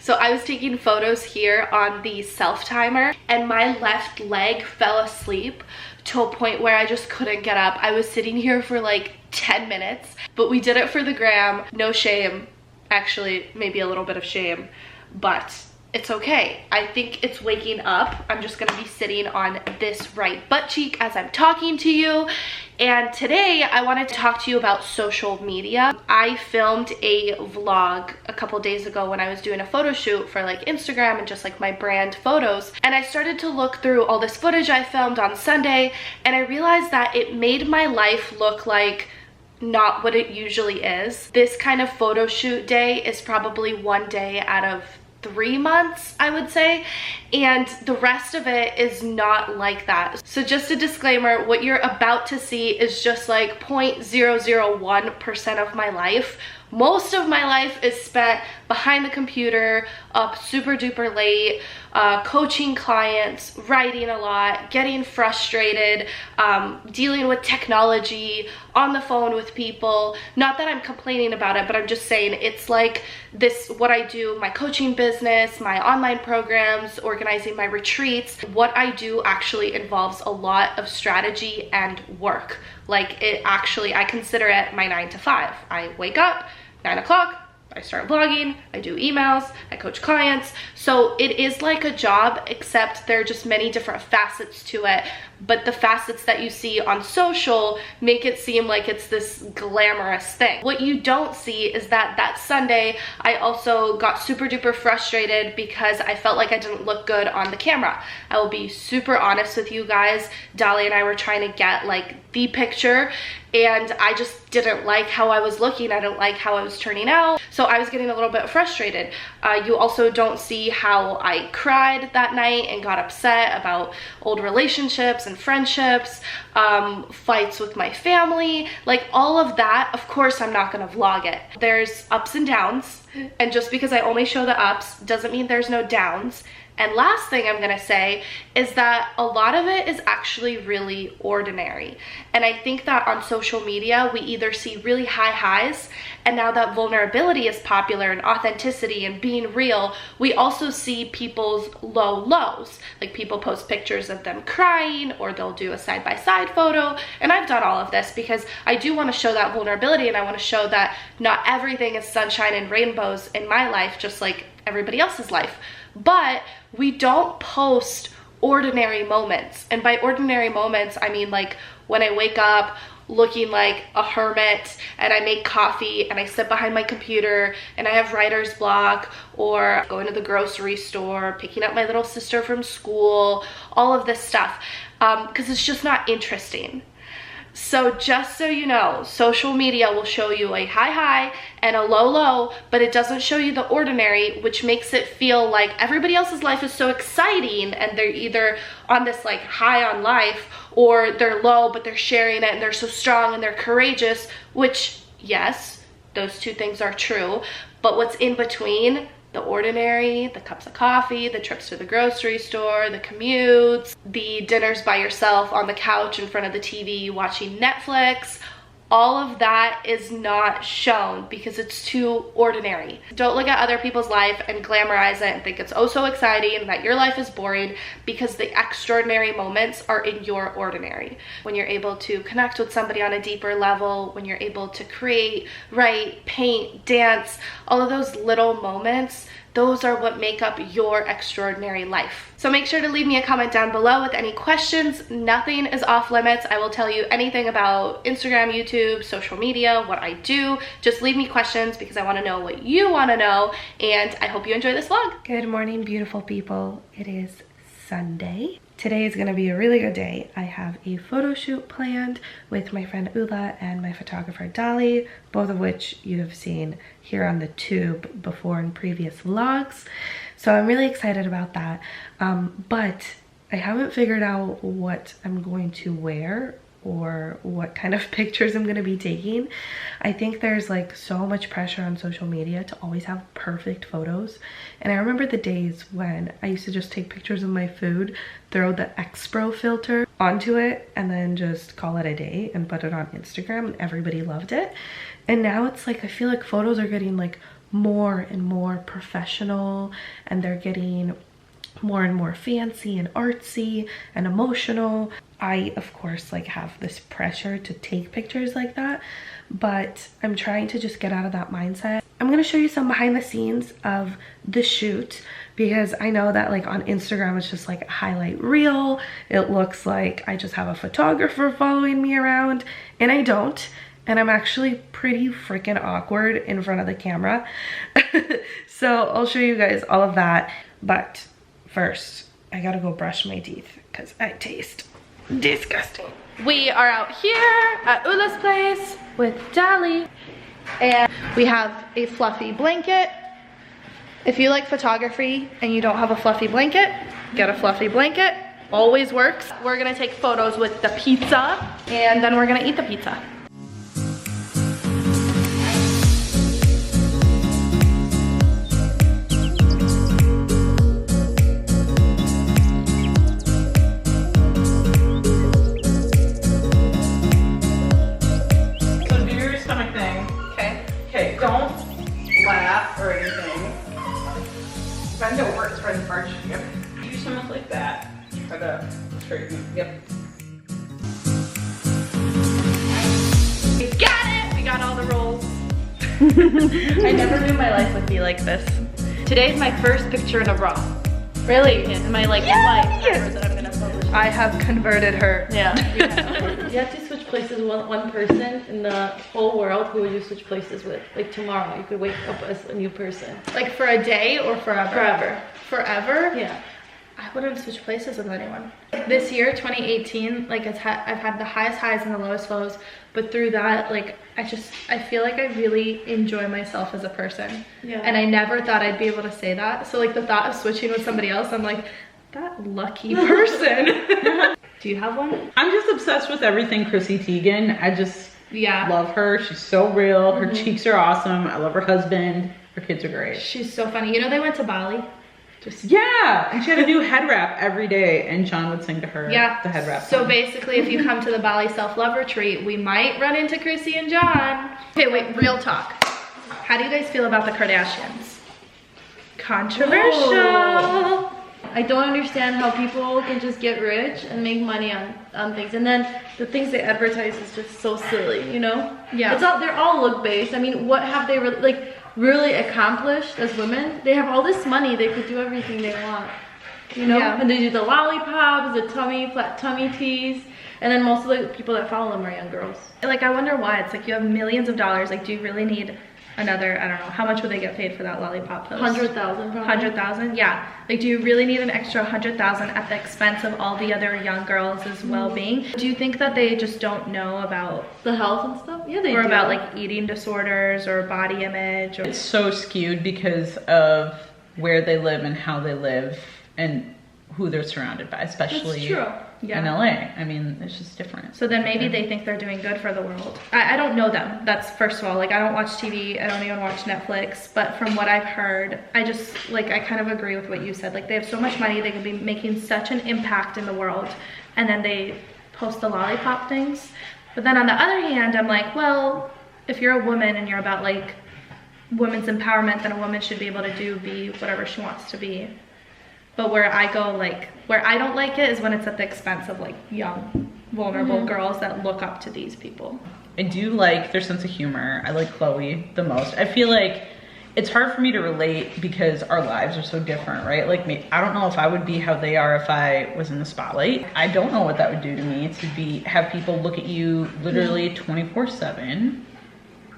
So I was taking photos here on the self timer and my left leg fell asleep to a point where I just couldn't get up. I was sitting here for like 10 minutes, but we did it for the gram. No shame. Actually, maybe a little bit of shame, but it's okay. I think it's waking up. I'm just gonna be sitting on this right butt cheek as I'm talking to you. And today I wanted to talk to you about social media. I filmed a vlog a couple days ago when I was doing a photo shoot for like Instagram and just like my brand photos. And I started to look through all this footage I filmed on Sunday, and I realized that it made my life look like not what it usually is. This kind of photo shoot day is probably one day out of 3 months, I would say, and the rest of it is not like that. So just a disclaimer, what you're about to see is just like 0.001% of my life. Most of my life is spent behind the computer, up super duper late, coaching clients, writing a lot, getting frustrated, dealing with technology, on the phone with people. Not that I'm complaining about it, but I'm just saying it's like this, what I do, my coaching business, my online programs, organizing my retreats. What I do actually involves a lot of strategy and work. Like it actually, I consider it my 9 to 5. I wake up, 9 o'clock, I start vlogging, I do emails, I coach clients. So it is like a job, except there are just many different facets to it. But the facets that you see on social make it seem like it's this glamorous thing. What you don't see is that that Sunday, I also got super duper frustrated because I felt like I didn't look good on the camera. I will be super honest with you guys. Dolly and I were trying to get like the picture, and I just didn't like how I was looking. I didn't like how I was turning out. So I was getting a little bit frustrated. You also don't see how I cried that night and got upset about old relationships and friendships, fights with my family, like all of that. Of course, I'm not gonna vlog it. There's ups and downs, and just because I only show the ups doesn't mean there's no downs. And last thing I'm gonna say is that a lot of it is actually really ordinary. And I think that on social media, we either see really high highs, and now that vulnerability is popular and authenticity and being real, we also see people's low lows. Like people post pictures of them crying, or they'll do a side-by-side photo. And I've done all of this because I do wanna show that vulnerability, and I wanna show that not everything is sunshine and rainbows in my life, just like everybody else's life. But we don't post ordinary moments. And by ordinary moments, I mean like when I wake up looking like a hermit and I make coffee and I sit behind my computer and I have writer's block, or going to the grocery store, picking up my little sister from school, all of this stuff, because it's just not interesting. So just so you know, social media will show you a high high and a low low, but it doesn't show you the ordinary, which makes it feel like everybody else's life is so exciting and they're either on this like high on life, or they're low but they're sharing it and they're so strong and they're courageous, which yes, those two things are true, but what's in between, the ordinary, the cups of coffee, the trips to the grocery store, the commutes, the dinners by yourself on the couch in front of the TV watching Netflix, all of that is not shown because it's too ordinary. Don't look at other people's life and glamorize it and think it's oh so exciting, that your life is boring, because the extraordinary moments are in your ordinary. When you're able to connect with somebody on a deeper level, when you're able to create, write, paint, dance, all of those little moments, those are what make up your extraordinary life. So make sure to leave me a comment down below with any questions. Nothing is off limits. I will tell you anything about Instagram, YouTube, social media, what I do. Just leave me questions because I want to know what you want to know, and I hope you enjoy this vlog. Good morning, beautiful people. It is Sunday. Today is gonna be a really good day. I have a photo shoot planned with my friend Ula and my photographer Dolly, both of which you have seen here on the tube before in previous vlogs. So I'm really excited about that. But I haven't figured out what I'm going to wear or what kind of pictures I'm gonna be taking. I think there's like so much pressure on social media to always have perfect photos. And I remember the days when I used to just take pictures of my food, throw the X-Pro filter onto it, and then just call it a day and put it on Instagram, and everybody loved it. And now it's like, I feel like photos are getting like more and more professional, and they're getting more and more fancy and artsy and emotional. I, of course, like have this pressure to take pictures like that, but I'm trying to just get out of that mindset. I'm gonna show you some behind the scenes of the shoot, because I know that like on Instagram it's just like a highlight reel. It looks like I just have a photographer following me around, and I don't. And I'm actually pretty freaking awkward in front of the camera. So I'll show you guys all of that. But first, I gotta go brush my teeth because I taste disgusting. We are out here at Ula's place with Dali, and we have a fluffy blanket. If you like photography and you don't have a fluffy blanket, get a fluffy blanket. Always works. We're gonna take photos with the pizza, and then we're gonna eat the pizza. Bend over and spread the arch. Yep. Do something like that. Try to straighten. Yep. We got it! We got all the rolls. I never knew my life would be like this. Today's my first picture in a bra. Really? In my like life ever that I'm gonna publish. I have converted her. Yeah. You have to switch places with one person in the whole world. Who would you switch places with? Like tomorrow, you could wake up as a new person. Like for a day or forever? Forever. Forever? Yeah. I wouldn't switch places with anyone. This year, 2018, like I've had the highest highs and the lowest lows, but through that, like I feel like I really enjoy myself as a person. Yeah. And I never thought I'd be able to say that. So like the thought of switching with somebody else, I'm like, that lucky person. Do you have one? I'm just obsessed with everything Chrissy Teigen. I just love her. She's so real. Her cheeks are awesome. I love her husband. Her kids are great. She's so funny. You know, they went to Bali. Yeah, and she had a new head wrap every day, and John would sing to her the head wrap So song. basically, if you come to the Bali self-love retreat, we might run into Chrissy and John. Okay, wait, real talk. How do you guys feel about the Kardashians? Controversial. Whoa. I don't understand how people can just get rich and make money on things, and then the things they advertise is just so silly, you know? Yeah. They're all look-based. I mean, what have they really accomplished as women? They have all this money, they could do everything they want, you know? Yeah. And they do the lollipops, the flat tummy teas, and then most of the people that follow them are young girls. Like, I wonder why. It's like you have millions of dollars. Like, do you really need another, I don't know, how much would they get paid for that lollipop post? 100,000 probably. 100,000? Yeah. Like, do you really need an extra 100,000 at the expense of all the other young girls' well-being? Do you think that they just don't know about the health and stuff? Yeah, they do. Or about like eating disorders or body image? Or It's so skewed because of where they live and how they live and who they're surrounded by, especially in LA. I mean, it's just different. So then maybe they think they're doing good for the world. I don't know them. That's first of all, like I don't watch TV. I don't even watch Netflix. But from what I've heard, I just like, I kind of agree with what you said. Like they have so much money, they could be making such an impact in the world. And then they post the lollipop things. But then on the other hand, I'm like, well, if you're a woman and you're about like women's empowerment, then a woman should be able to be whatever she wants to be. But where I go, like, where I don't like it is when it's at the expense of like young, vulnerable girls that look up to these people. I do like their sense of humor. I like Chloe the most. I feel like it's hard for me to relate because our lives are so different, right? Like me, I don't know if I would be how they are if I was in the spotlight. I don't know what that would do to me to have people look at you literally 24/7.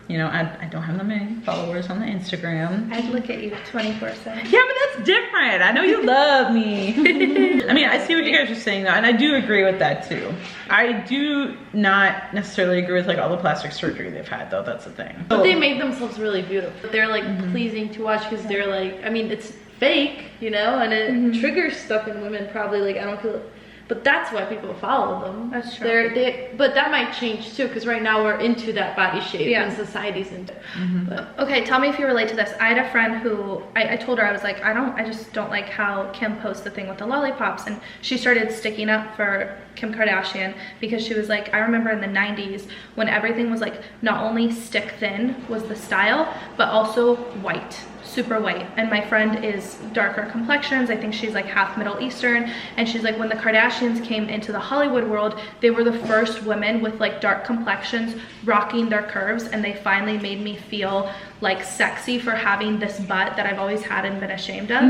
You know, I don't have that many followers on the Instagram. I'd look at you 24/7. Yeah, but that's different. I know you love me. I mean, I see what you guys are saying though, and I do agree with that too. I do not necessarily agree with like all the plastic surgery they've had though, that's the thing. But they make themselves really beautiful. They're like pleasing to watch because they're like, I mean, it's fake, you know, and it triggers stuff in women probably. Like, I don't feel but that's why people follow them. That's true. But that might change too, because right now we're into that body shape and society's into it. But okay, tell me if you relate to this. I had a friend who I told her, I was like, I just don't like how Kim posts the thing with the lollipops, and she started sticking up for Kim Kardashian because she was like, I remember in the 90s when everything was like not only stick thin was the style, but also white, super white. And my friend is darker complexions. I think she's like half Middle Eastern, and she's like, when the Kardashians came into the Hollywood world, they were the first women with like dark complexions rocking their curves, and they finally made me feel like sexy for having this butt that I've always had and been ashamed of.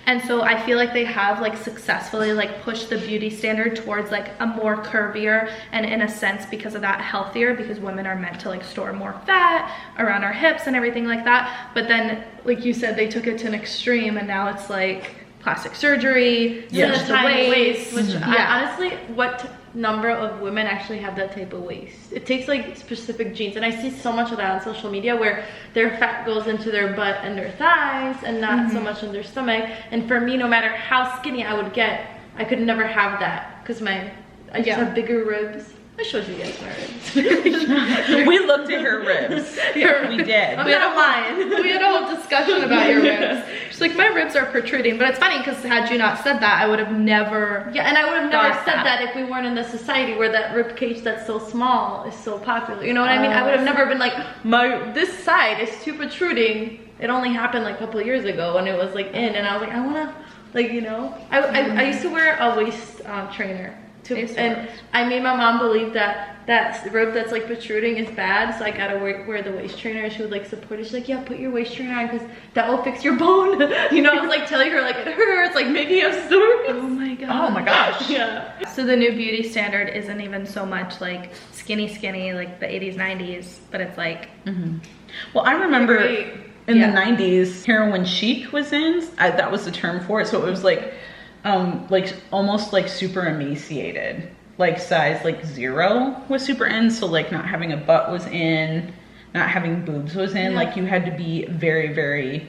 And so I feel like they have like successfully like pushed the beauty standard towards like a more curvier, and in a sense because of that healthier, because women are meant to like store more fat around our hips and everything like that. But then like you said, they took it to an extreme, and now it's like plastic surgery, the tiny waist, which yeah. honestly, what number of women actually have that type of waist? It takes like specific genes, and I see so much of that on social media where their fat goes into their butt and their thighs and not so much in their stomach. And for me, no matter how skinny I would get, I could never have that because I just have bigger ribs. I showed you guys my ribs. We looked at her ribs. We did. I'm not lying. We had a whole discussion about your ribs. She's like, my ribs are protruding, but it's funny because had you not said that, I would have never. Yeah, and I would have never said that if we weren't in the society where that rib cage that's so small is so popular. You know what I mean? I would have never been like, this side is too protruding. It only happened like a couple of years ago when it was like in, and I was like, I wanna, like, you know, I used to wear a waist trainer. And I made my mom believe that rib that's like protruding is bad, so I gotta wear the waist trainer. And she would like support it. She's like, yeah, put your waist trainer on because that will fix your bone. You know, I was like telling her like it hurts, like making up stories. Oh my god. Oh my gosh. Yeah. So the new beauty standard isn't even so much like skinny like the 80s, 90s, but it's like. Well, I remember in the 90s, heroin chic was in. That was the term for it. So it was like almost like super emaciated, like size like 0 was super in. So like not having a butt was in, not having boobs was in. Like you had to be very, very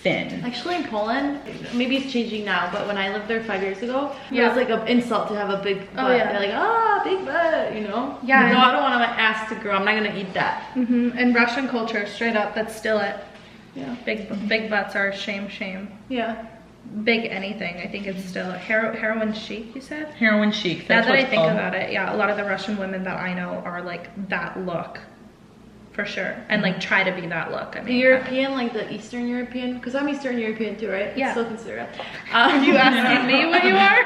thin. Actually in Poland, maybe it's changing now, but when I lived there 5 years ago, it was like an insult to have a big butt. They're like, big butt, you know? Yeah. No, I don't want my ass to grow. I'm not gonna eat that. And Russian culture, straight up, that's still it. Yeah. Big butts are shame. Yeah. Big anything, I think it's still heroin chic, you said? Heroin chic. Now that I think about it, yeah, a lot of the Russian women that I know are like that look, for sure, and like try to be that look. I mean, the European, like the Eastern European, because I'm Eastern European too, right? Yeah. Still consider it. You asking me what you are?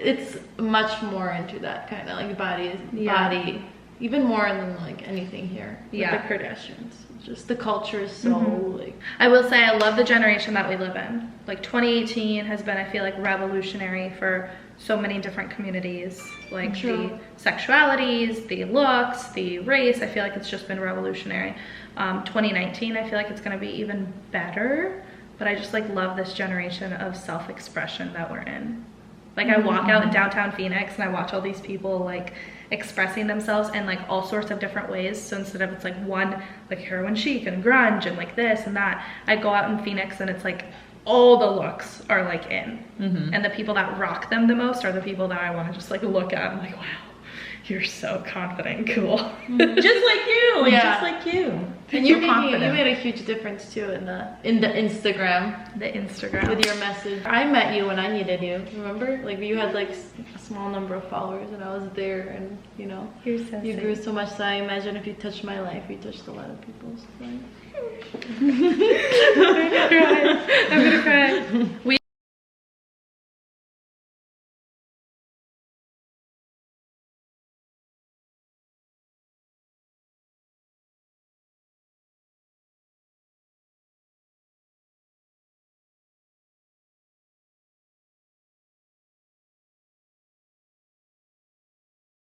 It's much more into that kind of like body, even more than like anything here. With the Kardashians. Just the culture is so like. I will say I love the generation that we live in. Like 2018 has been, I feel like, revolutionary for so many different communities. Like the sexualities, the looks, the race. I feel like it's just been revolutionary. 2019, I feel like it's gonna be even better. But I just like love this generation of self-expression that we're in. Like I walk out in downtown Phoenix and I watch all these people like expressing themselves in like all sorts of different ways. So instead of it's like one like heroin chic and grunge and like this and that, I go out in Phoenix and it's like all the looks are like in. And the people that rock them the most are the people that I want to just like look at. I'm like, wow, you're so confident and cool. Just like you. Just like you. And you made a huge difference too in the Instagram. The Instagram. With your message. I met you when I needed you, remember? Like you had like a small number of followers and I was there, and you know, you grew so much. So I imagine if you touched my life, you touched a lot of people's lives. I'm gonna cry.